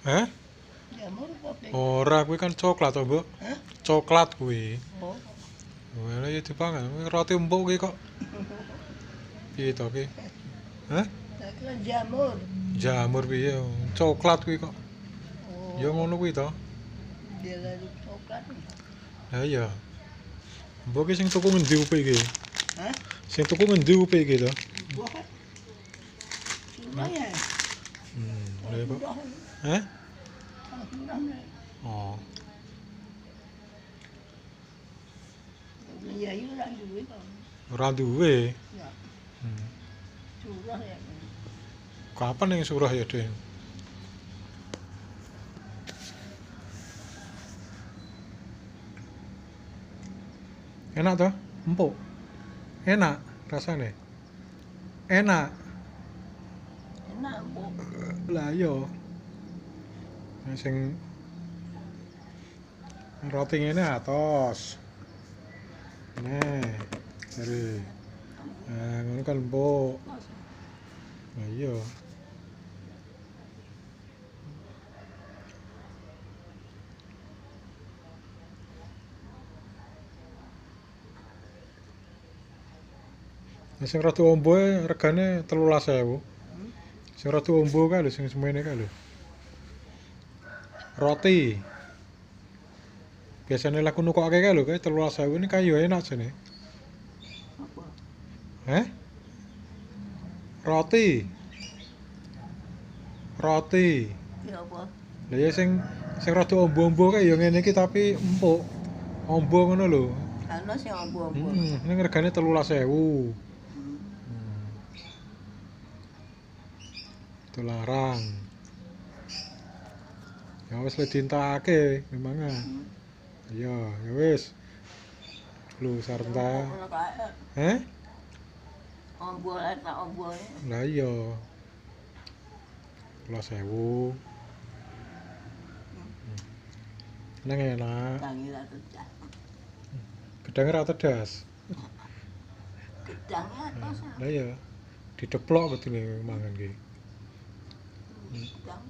Hah? Jamur apa pink? Ora kuwi kan coklat to, Mbok. Hah? Coklat kuwi. Oh. Ora ya dipangan. Roti empuk ki kok. Piye to ki? Hah? Tak kira jamur. Jamur piye? Coklat kuwi kok. Oh. Ya ngono kuwi to. Dia lagi coklat. Lah iya. Mbok ki sing tuku ngendi upe iki? Hah? Sing tuku ngendi upe iki to? Buah kan? Surah ya? Lha kok. Hah? Surah nih. Oh. Ya itu lah duit kan. Ora duwe. Ya. Hmm. Surah ya. Kapan yang surah ya, Deng? Enak toh? Empuk. Enak rasane. Enak. Enak bu. Lah iya. Sing roti ngene atos. Nah, dari. Nah, ngono kan empuk. Lah iya. Sing roti ombo regane 13.000. Sing roti ombo kae lho sing semene kae lho. Roti. Biasanya laku nukokke kae lho kae 13.000 ini kae yo enak jane. Apa? Hah? Roti. Roti. Ya apa? Lah ya sing rada ombo-ombo kae ya ngene iki tapi empuk. Ombo ngono lho. Ano sih ombo-ombo? Ning regane 13.000. Itu larang. Ya wis le dientakake memang. Iya, ya wis. Lu sareng ta. Ono kae. Heh? Ombo tak ombo. Lah iya. 13.000. Nang enak. Tangi lah tedah. Gedang ra tedas. Gedangnya atas. Lah iya. Dideplok betune mangan ki. Gedang.